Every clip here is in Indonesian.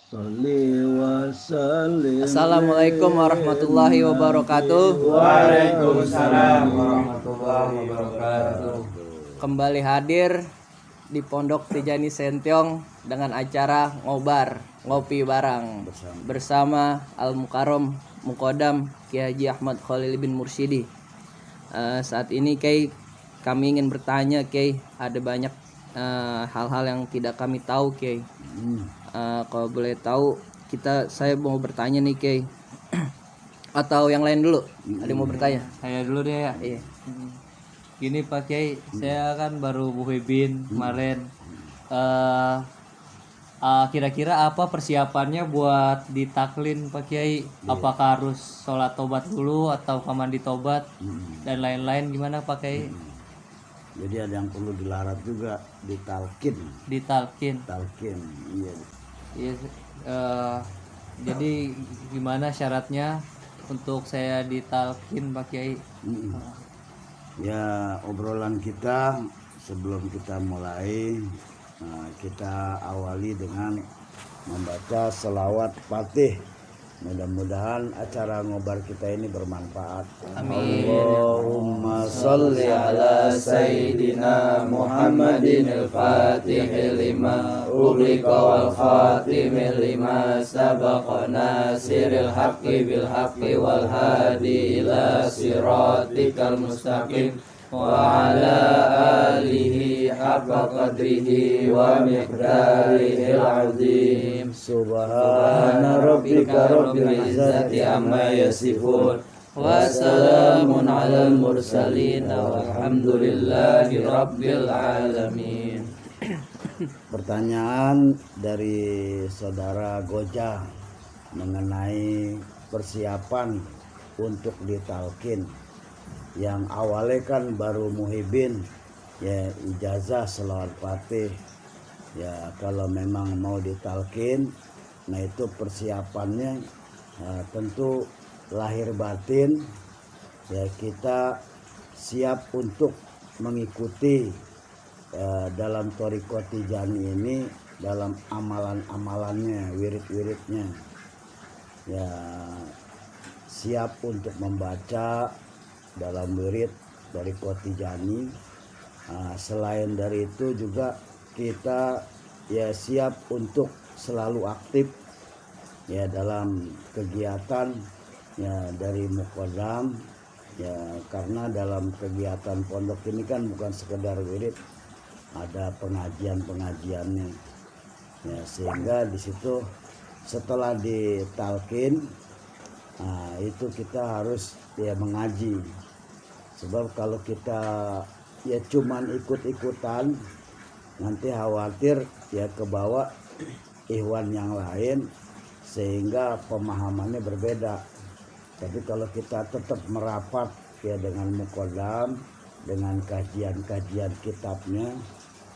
Assalamualaikum warahmatullahi wabarakatuh. Waalaikumsalam warahmatullahi wabarakatuh. Kembali hadir di Pondok Tijani Sentiong dengan acara ngopi barang bersama Al Mukarram Mukodam Kiai Haji Ahmad Khalil bin Mursyidi. Saat ini kami ingin bertanya ada banyak hal-hal yang tidak kami tahu kalau boleh tahu saya mau bertanya nih atau yang lain dulu. Ada yang mau bertanya? Saya dulu deh ya. Iya. Gini Pak Kiai, saya kan baru muhibin kemarin. Kira-kira apa persiapannya buat ditaklin Pak Kiai? Apakah harus sholat tobat dulu atau mandi tobat dan lain-lain, gimana Pak Kiai? Jadi ada yang perlu dilarat juga, ditalkin. Talkin, iya. Iya. Jadi gimana syaratnya untuk saya ditalkin Pak Kiai? Ya, obrolan kita sebelum kita mulai, kita awali dengan membaca selawat Fatih. Mudah-mudahan acara ngobar kita ini bermanfaat. Amin. Allahumma sholli ala Sayyidina Muhammadin al-Fatih lima ughliqa wal khatim lima sabaqa nasiril haqqi bil haqqi wal hadi ila siratikal mustaqim wa ala alihi haqqa qadrihi wa miqdarihil azim. Subhana rabbika rabbil izzati amma yasifun wa salamun alal mursalin walhamdulillahi rabbil alamin. Pertanyaan dari saudara Goja mengenai persiapan untuk ditalkin. Yang awalnya kan baru muhibin, ya ijazah selawat Fatih. Ya kalau memang mau ditalkin, nah itu persiapannya tentu lahir batin. Ya kita siap untuk mengikuti dalam Thariqah Tijani ini, dalam amalan-amalannya, wirid-wiridnya. Ya siap untuk membaca dalam wirid Thariqah Tijani. Selain dari itu juga kita ya siap untuk selalu aktif ya dalam kegiatan ya dari Mukodam, ya karena dalam kegiatan pondok ini kan bukan sekedar wirid, ada pengajiannya ya, sehingga di situ setelah ditalkin itu kita harus ya mengaji. Sebab kalau kita ya cuman ikut-ikutan, nanti khawatir ya kebawa ikhwan yang lain sehingga pemahamannya berbeda. Tapi kalau kita tetap merapat ya dengan Mukodam, dengan kajian-kajian kitabnya,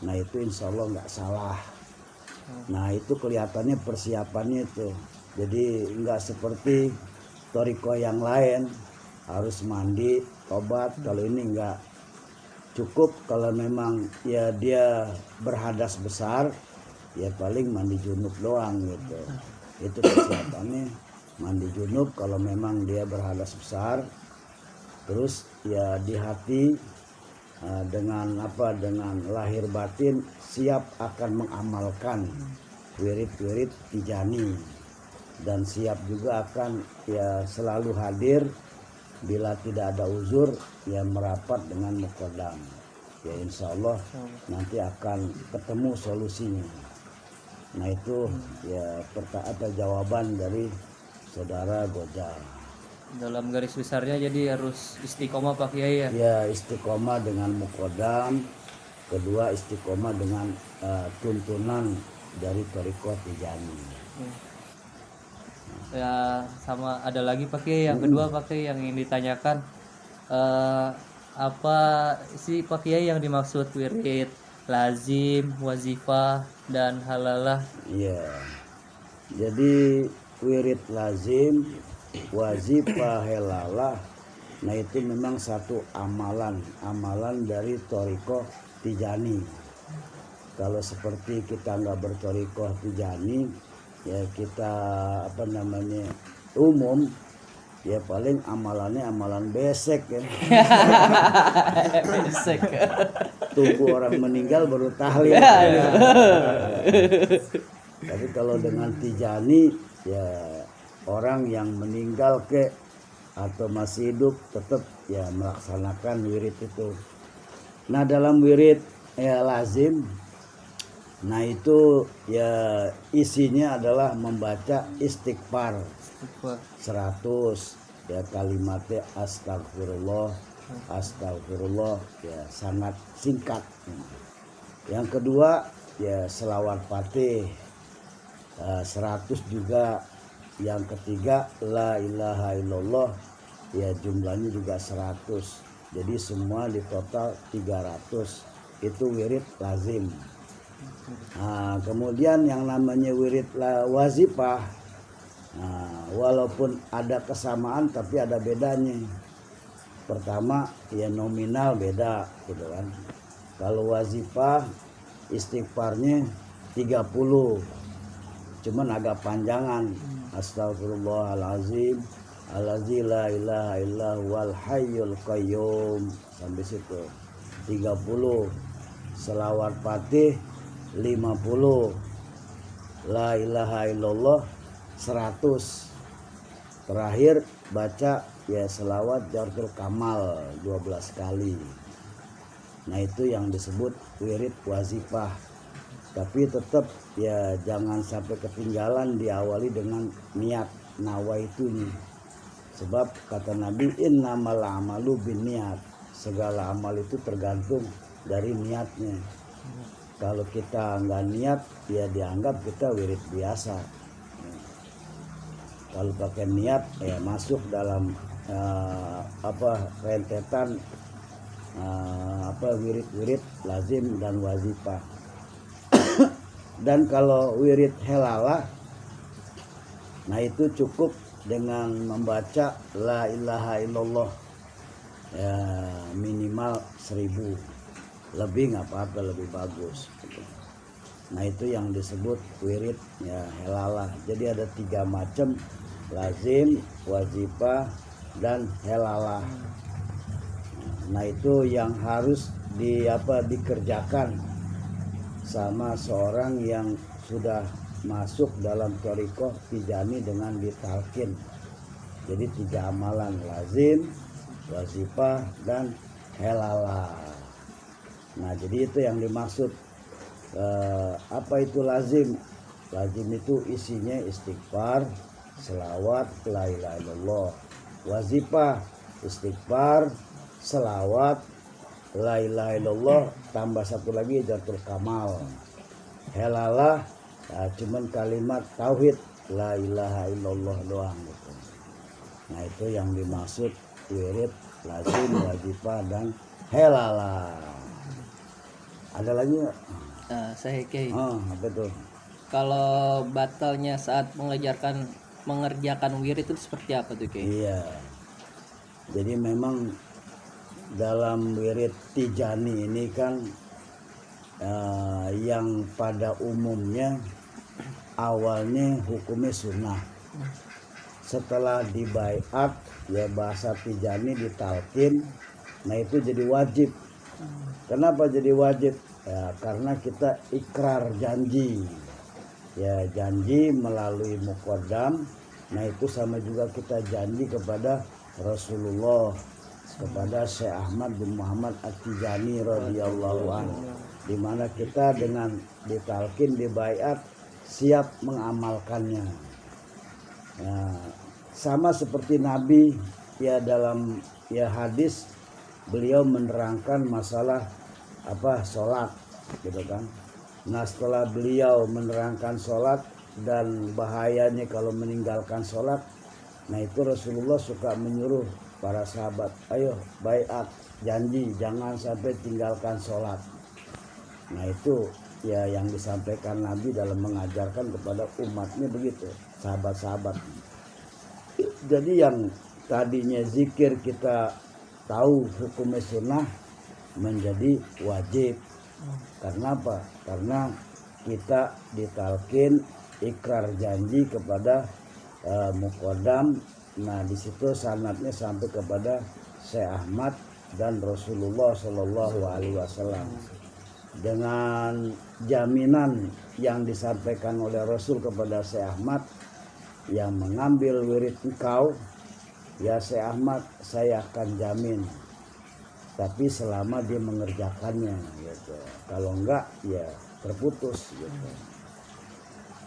nah itu insya Allah nggak salah. Nah itu kelihatannya persiapannya itu. Jadi nggak seperti Thariqah yang lain harus mandi tobat. Kalau ini enggak, cukup kalau memang ya dia berhadas besar ya paling mandi junub doang gitu. Itu persiapannya, mandi junub kalau memang dia berhadas besar. Terus ya di hati dengan lahir batin siap akan mengamalkan wirid-wirid Tijani, dan siap juga akan ya selalu hadir bila tidak ada uzur ya merapat dengan Mukodam. Ya insya Allah nanti akan ketemu solusinya. Nah itu ya jawaban dari saudara Goja. Dalam garis besarnya jadi harus istiqomah Pak Kiai ya? Ya istiqomah dengan Mukodam, kedua istiqomah dengan tuntunan dari Thariqah Tijani. Ya sama ada lagi Pak Kiai yang kedua Pak Kiai yang ingin ditanyakan, apa sih Pak Kiai yang dimaksud wirid lazim, wazifah dan halalah? Iya. Jadi wirid lazim, wazifah, halalah, nah itu memang satu amalan dari Thariqah Tijani. Kalau seperti kita nggak berthariqah Tijani, ya kita apa namanya umum, ya paling amalannya amalan besek ya. Besek. Tunggu orang meninggal baru tahlil. Tapi kalau dengan Tijani ya orang yang meninggal atau masih hidup tetap ya melaksanakan wirid itu. Nah dalam wirid ya lazim, nah itu ya isinya adalah membaca istighfar 100 ya, kalimatnya astagfirullah astagfirullah ya, sangat singkat. Yang kedua ya selawat fatih 100 juga. Yang ketiga la ilaha illallah ya jumlahnya juga 100. Jadi semua di total 300. Itu wirid lazim. Nah, kemudian yang namanya wirid wazifah, nah, walaupun ada kesamaan tapi ada bedanya. Pertama ya nominal beda gitu kan. Kalau wazifah istighfarnya 30, cuman agak panjangan. Astagfirullahalazim allazi la ilaha illa huwal hayyul qayyum sampai situ 30. Selawat fatih 50. La ilaha illallah 100. Terakhir baca ya selawat Jawharatul Kamal 12 kali. Nah itu yang disebut wirid wazifah. Tapi tetap ya jangan sampai ketinggalan, diawali dengan niat nawaitunya. Sebab kata Nabi innamal amalu binniat, segala amal itu tergantung dari niatnya. Kalau kita nggak niat ya dianggap kita wirid biasa. Kalau pakai niat ya masuk dalam rentetan wirid-wirid lazim dan wazifah. Dan kalau wirid helalah, nah itu cukup dengan membaca la ilaha illallah ya, minimal 1000, lebih nggak apa-apa, lebih bagus. Nah itu yang disebut wirid ya helalah. Jadi ada 3 macam, lazim, wazifah, dan helalah. Nah itu yang harus dikerjakan sama seorang yang sudah masuk dalam thariqah Tijani dengan ditalkin. Jadi 3 amalan, lazim, wazifah, dan helalah. Nah jadi itu yang dimaksud. Apa itu lazim? Lazim itu isinya istighfar, selawat, la ilaha illallah. Wazifah istighfar, selawat, la ilaha illallah, tambah 1 lagi Jawharatul Kamal. Helalah ya, cuman kalimat tauhid la ilaha illallah doang gitu. Nah itu yang dimaksud wirid lazim, wazifah, dan helalah. Ada lagi nggak? Saya Kiai. Apa tuh? Kalau batalnya saat mengerjakan wirid itu seperti apa tuh Kiai? Iya. Jadi memang dalam wirid Tijani ini kan yang pada umumnya awalnya hukumnya sunnah. Setelah dibaiat ya bahasa Tijani ditalkin, nah itu jadi wajib. Kenapa jadi wajib? Ya karena kita ikrar janji. Ya janji melalui muqaddam. Nah itu sama juga kita janji kepada Rasulullah, kepada Syekh Ahmad bin Muhammad At-Tijani radhiyallahu anhu, di mana kita dengan ditalkin, dibaiat, siap mengamalkannya. Nah, sama seperti Nabi ya dalam ya hadis beliau menerangkan masalah sholat gitu kan. Nah setelah beliau menerangkan sholat dan bahayanya kalau meninggalkan sholat, nah itu Rasulullah suka menyuruh para sahabat, ayo baiat, janji jangan sampai tinggalkan sholat. Nah itu ya yang disampaikan Nabi dalam mengajarkan kepada umatnya begitu, sahabat-sahabat. Jadi yang tadinya zikir kita tahu hukumnya sunnah menjadi wajib. Karena apa? Karena kita ditalkin ikrar janji kepada Muqaddam. Nah di situ sanadnya sampai kepada Syekh Ahmad dan Rasulullah Shallallahu Alaihi Wasallam dengan jaminan yang disampaikan oleh Rasul kepada Syekh Ahmad, yang mengambil wirid engkau ya Syekh Ahmad, saya akan jamin, tapi selama dia mengerjakannya gitu. Kalau enggak ya terputus gitu.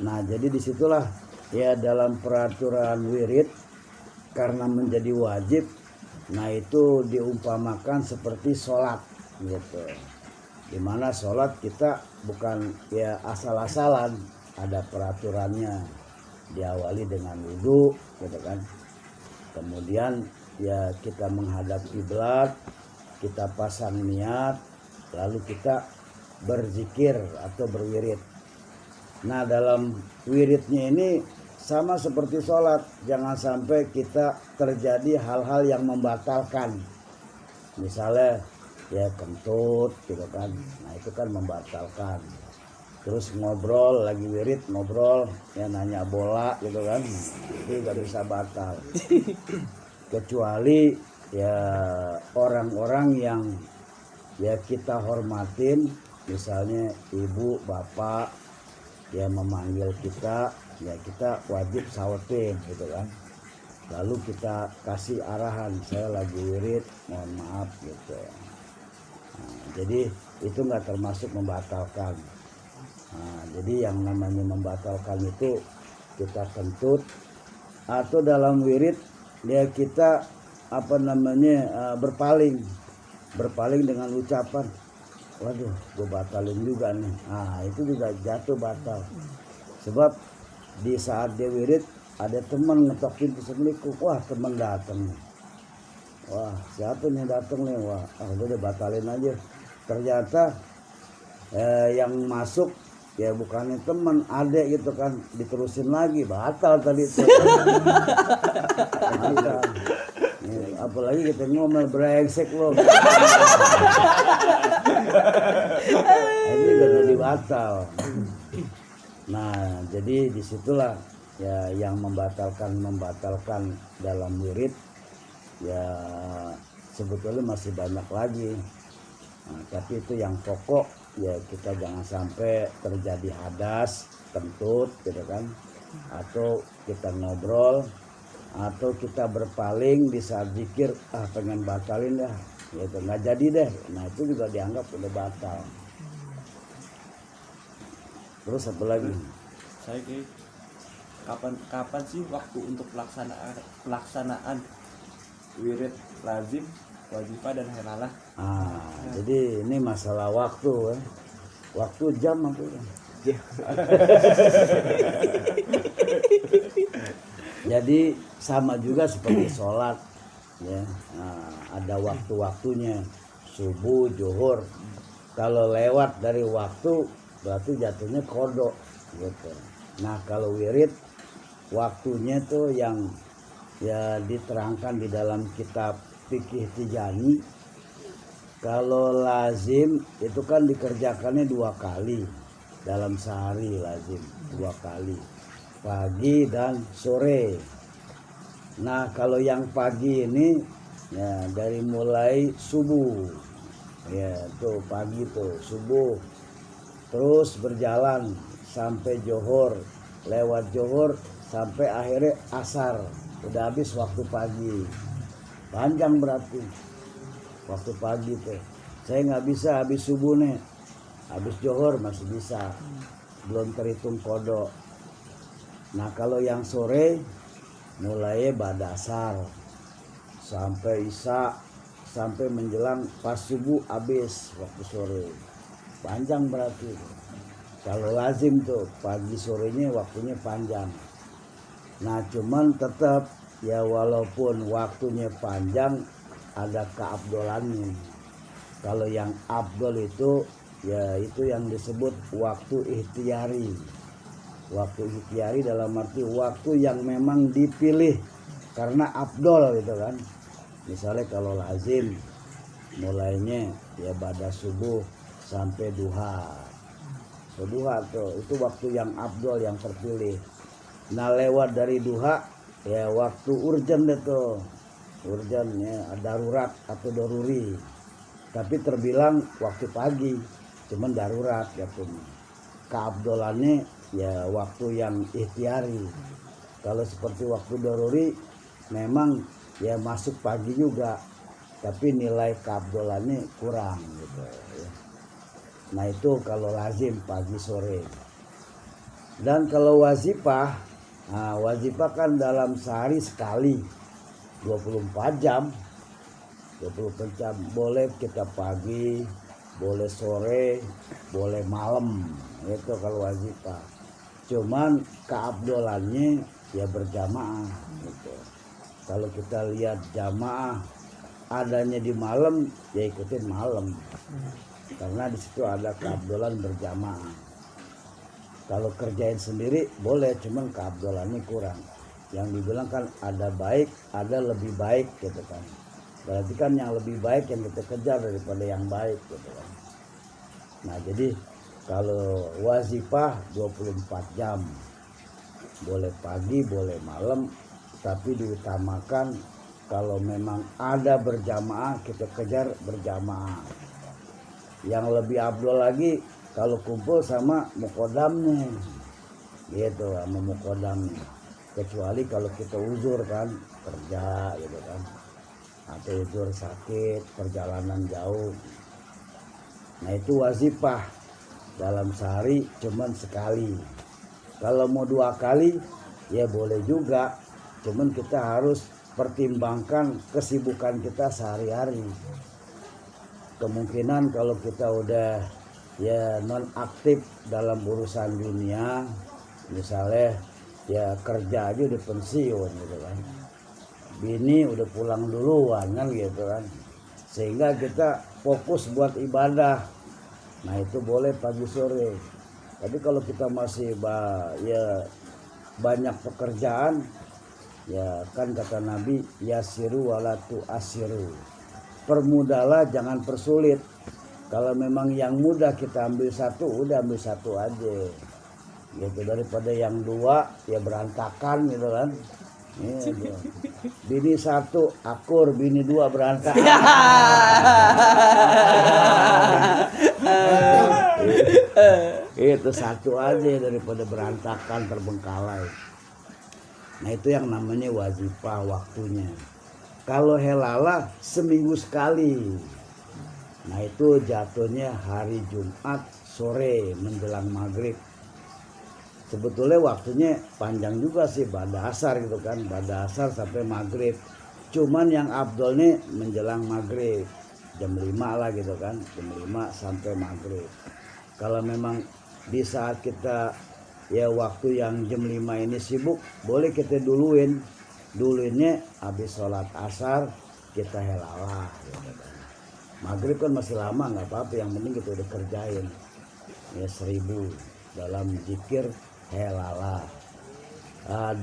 Nah jadi disitulah ya dalam peraturan wirid, karena menjadi wajib, nah itu diumpamakan seperti sholat gitu, dimana sholat kita bukan ya asal-asalan, ada peraturannya, diawali dengan wudhu gitu kan, kemudian ya kita menghadap kiblat, kita pasang niat, lalu kita berzikir atau berwirid. Nah dalam wiridnya ini sama seperti sholat, jangan sampai kita terjadi hal-hal yang membatalkan, misalnya ya kentut gitu kan, nah itu kan membatalkan. Terus ngobrol lagi wirid, ngobrol ya nanya bola gitu kan, itu nggak bisa batal. Kecuali ya orang-orang yang ya kita hormatin, misalnya ibu bapak ya memanggil kita, ya kita wajib sautin gitu kan, lalu kita kasih arahan, saya lagi wirid mohon maaf gitu. Nah, jadi itu nggak termasuk membatalkan. Nah, jadi yang namanya membatalkan itu kita kentut, atau dalam wirid ya kita apa namanya berpaling dengan ucapan, waduh gue batalin juga nih. Nah itu juga jatuh batal, sebab di saat dia wirid ada teman ngetok pintu Assalamualaikum, wah teman datang nih, wah siapa nih datang nih, wah udah batalin aja. Ternyata yang masuk ya bukannya teman, adek gitu kan, diterusin lagi, batal tadi itu. Batal. Apalagi kita ngomel brengsek lo. Ini udah jadi batal. Nah jadi disitulah ya yang membatalkan dalam wirid ya sebetulnya masih banyak lagi. Nah, tapi itu yang pokok ya kita jangan sampai terjadi hadas, kentut gitu kan, atau kita ngobrol, atau kita berpaling di saat zikir, pengen batalin dah gitu, nggak jadi deh. Nah itu juga dianggap udah batal. Terus apa lagi? Saya kapan sih waktu untuk pelaksanaan wirid lazim, wajibah dan helalah? Jadi ini masalah waktu ya. Waktu jam apa ya? Jadi sama juga seperti sholat ya. Nah, ada waktu-waktunya, subuh, zuhur. Kalau lewat dari waktu berarti jatuhnya kodok gitu. Nah kalau wirid waktunya tuh yang ya diterangkan di dalam kitab fikih Tijani. Kalau lazim itu kan dikerjakannya 2 kali dalam sehari, lazim 2 kali, pagi dan sore. Nah kalau yang pagi ini ya dari mulai subuh ya tuh pagi tuh subuh, terus berjalan sampai johor, lewat johor sampai akhirnya asar, udah habis waktu pagi. Panjang berarti waktu pagi tuh. Saya nggak bisa habis subuh nih, habis johor masih bisa, belum terhitung kodok. Nah kalau yang sore mulai ba'da asar sampai isya, sampai menjelang pas subuh habis waktu sore, panjang berarti. Kalau lazim tuh pagi sorenya waktunya panjang. Nah cuman tetap ya walaupun waktunya panjang ada keabdolannya. Kalau yang abdol itu ya itu yang disebut waktu ikhtiyari. Waktu ikhtiyari dalam arti waktu yang memang dipilih karena abdol gitu kan. Misalnya kalau lazim mulainya ya pada subuh sampai duha, duha tuh itu waktu yang afdol yang terpilih. Nah lewat dari duha ya waktu urgen deh tuh, urgen ya darurat atau doruri, tapi terbilang waktu pagi cuman darurat gitu. Keabdolannya ya waktu yang ikhtiari. Kalau seperti waktu doruri memang ya masuk pagi juga, tapi nilai keabdolannya kurang gitu ya. Nah itu kalau lazim pagi sore. Dan kalau wazifah, nah wazifah kan dalam sehari sekali 24 jam. 24 jam boleh kita pagi, boleh sore, boleh malam. Itu kalau wazifah. Cuman keabdolannya ya berjamaah gitu. Kalau kita lihat jamaah adanya di malam ya ikutin malam. Karena di situ ada keabdolan berjamaah. Kalau kerjain sendiri boleh, cuman keabdolannya kurang. Yang dibilang kan ada baik, ada lebih baik gitu kan. Berarti kan yang lebih baik yang kita kejar daripada yang baik gitu kan. Nah jadi kalau wazifah 24 jam. Boleh pagi, boleh malam, tapi diutamakan kalau memang ada berjamaah kita kejar berjamaah. Yang lebih abdul lagi kalau kumpul sama mukodamnya gitu, sama mukodamnya. Kecuali kalau kita uzur kan, kerja gitu kan, atau uzur sakit, perjalanan jauh. Nah itu wazifah dalam sehari cuman sekali. Kalau mau 2 kali ya boleh juga, cuman kita harus pertimbangkan kesibukan kita sehari-hari. Kemungkinan kalau kita udah ya non aktif dalam urusan dunia, misalnya ya kerja aja udah pensiun gitu kan, bini udah pulang duluan kan gitu kan, sehingga kita fokus buat ibadah. Nah itu boleh pagi sore. Tapi kalau kita masih ya banyak pekerjaan, ya kan kata Nabi yasiru walatu asiru, permudahlah jangan persulit. Kalau memang yang mudah kita ambil satu, udah ambil satu aja gitu, daripada yang 2 ya berantakan gitu kan. Gitu. Bini 1 akur, bini 2 berantakan. Itu satu aja daripada berantakan terbengkalai. Nah itu yang namanya wazifah waktunya. Kalau helala seminggu sekali. Nah itu jatuhnya hari Jumat sore menjelang maghrib. Sebetulnya waktunya panjang juga sih, pada asar gitu kan, pada asar sampai maghrib. Cuman yang abdolnya menjelang maghrib, jam 5 lah gitu kan, jam 5 sampai maghrib. Kalau memang di saat kita ya waktu yang jam 5 ini sibuk, boleh kita duluinnya habis sholat asar kita helalah gitu kan. Maghrib kan masih lama, nggak apa-apa, yang penting kita udah kerjain ya 1000 dalam zikir helalah.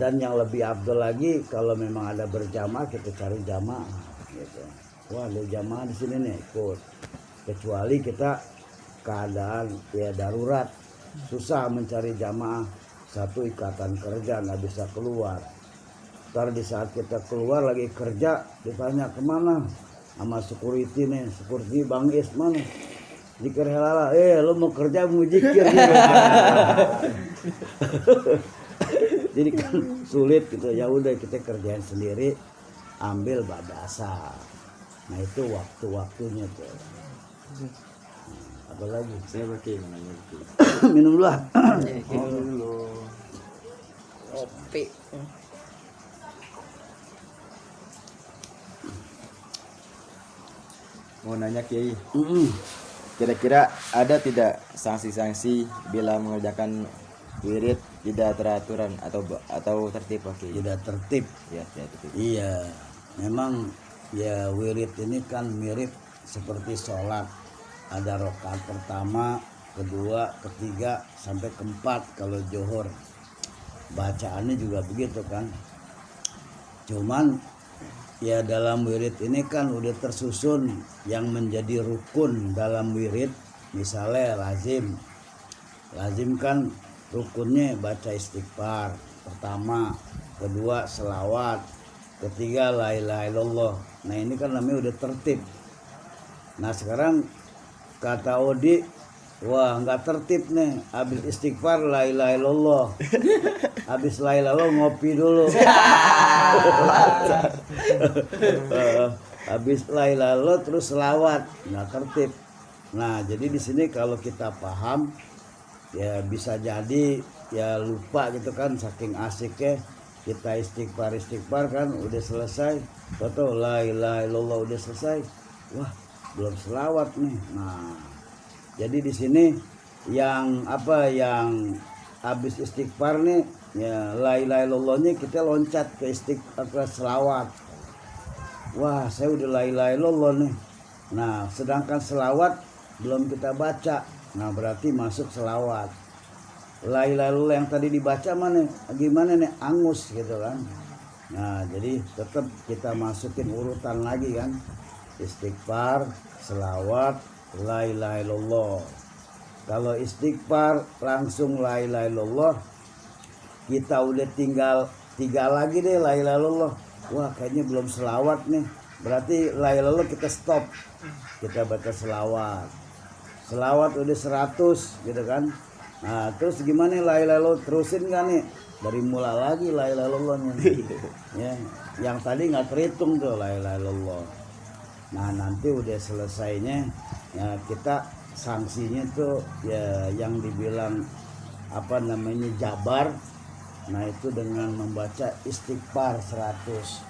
Dan yang lebih abdul lagi kalau memang ada berjamaah kita cari jamaah gitu. Wah ada jamaah di sini nih, ikut. Kecuali kita keadaan ya darurat, susah mencari jamaah, satu ikatan kerja nggak bisa keluar. Ntar di saat kita keluar lagi kerja ditanya kemana sama security nih, security Bang Is mana? Zikir helala, lu mau kerja mau zikir gitu. Jadi kan sulit gitu, ya udah kita kerjain sendiri, ambil badasa. Nah itu waktu-waktunya tuh. Apa lagi? Saya pakai namanya Minum dulu lah. Kopi. Mau nanya Kiai, kira-kira ada tidak sanksi-sanksi bila mengerjakan wirid tidak teraturan atau tertib Pak Kiai? Tidak tertib. Ya, tidak tertib. Iya, memang ya wirid ini kan mirip seperti sholat. Ada rakaat pertama, kedua, ketiga, sampai keempat kalau johor. Bacaannya juga begitu kan. Cuman ya dalam wirid ini kan udah tersusun yang menjadi rukun dalam wirid. Misalnya lazim, Lazimkan rukunnya baca istighfar pertama, kedua selawat, ketiga la ilaha illallah. Nah ini kan namanya udah tertib. Nah sekarang kata Odi, wah nggak tertib nih, habis istighfar la ilaha illallah, habis la ilaha illallah ngopi dulu. Habis la ilaha illallah terus selawat, nggak tertib. Nah jadi di sini kalau kita paham ya bisa jadi ya lupa gitu kan, saking asiknya kita istighfar kan udah selesai, atau la ilaha illallah udah selesai, wah belum selawat nih. Nah jadi di sini yang yang habis istighfar nih ya la ilaha illallahnya kita loncat ke selawat. Wah saya udah la ilaha illallah nih. Nah sedangkan selawat belum kita baca, nah berarti masuk selawat. La ilaha illallah yang tadi dibaca mana gimana nih, angus gitu kan. Nah jadi tetap kita masukin urutan lagi kan, istighfar, selawat, la ilaha illallah. Kalau istighfar langsung la ilaha illallah, kita udah tinggal 3 lagi deh la ilaha illallah. Wah kayaknya belum selawat nih, berarti la ilaha illallah kita stop, kita baca selawat udah 100 gitu kan. Nah terus gimana la ilaha illallah, terusin kan nih dari mula lagi la ilaha illallahnya ya, yang tadi nggak terhitung tuh la ilaha illallah. Nah nanti udah selesainya ya kita sanksinya tuh ya yang dibilang jabar. Nah itu dengan membaca istighfar 100.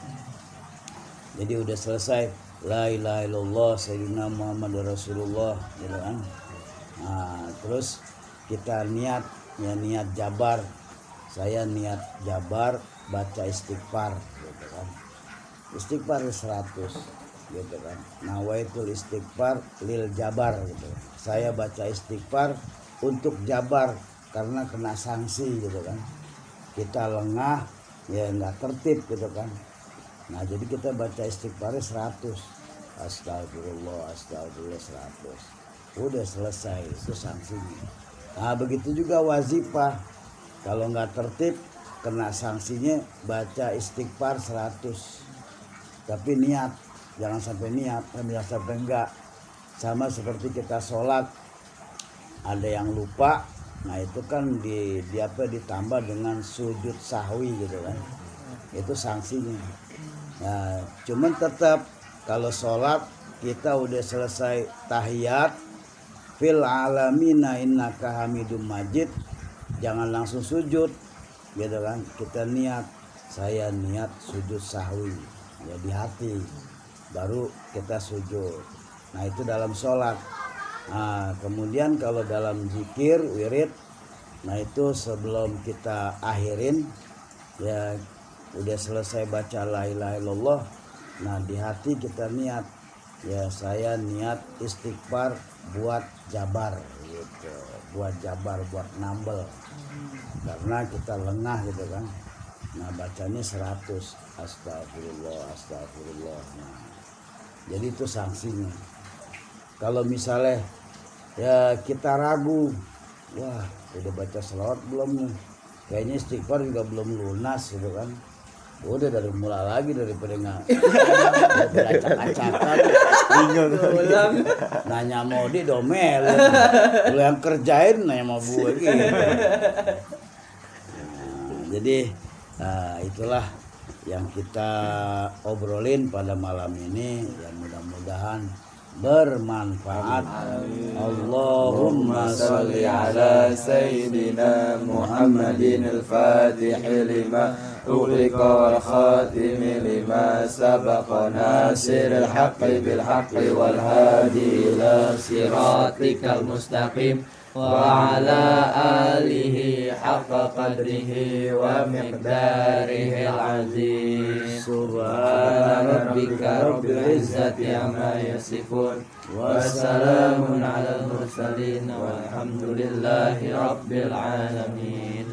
Jadi udah selesai la ilaha illallah sayyidina Muhammad Rasulullah gitu kan. Nah terus kita niat jabar, saya niat jabar baca istighfar gitu kan, istighfar 100 gitu kan. Nawaitul istighfar lil jabar gitu. Saya baca istighfar untuk jabar karena kena sanksi gitu kan. Kita lengah ya nggak tertib gitu kan. Nah jadi kita baca istighfarnya 100. Astagfirullah 100. Udah selesai, itu sanksinya. Nah begitu juga wazifah. Kalau nggak tertib kena sanksinya baca istighfar 100. Tapi niat, jangan sampai niat, jangan sampai enggak. Sama seperti kita sholat, ada yang lupa, nah itu kan ditambah dengan sujud sahwi gitu kan, itu sanksinya. Nah cuman tetap kalau sholat kita udah selesai tahiyat, fil alamina innaka hamidum majid, jangan langsung sujud gitu kan. Kita niat, saya niat sujud sahwi ya di hati, baru kita sujud. Nah itu dalam sholat. Nah kemudian kalau dalam zikir wirid, nah itu sebelum kita akhirin ya udah selesai baca la ilaha illallah, nah di hati kita niat ya saya niat istighfar buat jabar gitu, buat nambel karena kita lengah gitu kan. Nah bacanya 100 astagfirullah. Nah, jadi itu sanksinya. Kalau misalnya ya kita ragu, wah udah baca selawat belum nih, kayaknya istighfar juga belum lunas gitu kan, udah dari mula lagi daripada acak-acakan bingung nanya mau di domel lu yang kerjain nanya mau gue gitu. Nah, jadi itulah yang kita obrolin pada malam ini, ya mudah-mudahan bermanfaat. Allahumma sholli ala sayyidina Muhammadin al-Fatih lima ughliqa wal khatim lima sabaqa nasiril haqqi bil haqqi wal hadi ila siratikal mustaqim wa ala alihi haqqa qadrihi wa miqdarihi al-azim. Subhana rabbika rabbil izzati amma yasifun wa salamun alal mursalin walhamdulillahi rabbil alamin.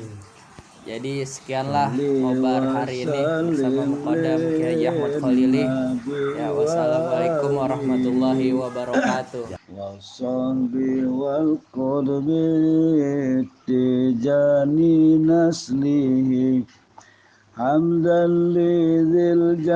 Jadi sekianlah ngobar hari ini bersama Muqaddam Kiai Ahmad Khalili. Ya wassalamualaikum warahmatullahi wabarakatuh. والصحب والقرب تجاني نسله حمدا لذي الجلال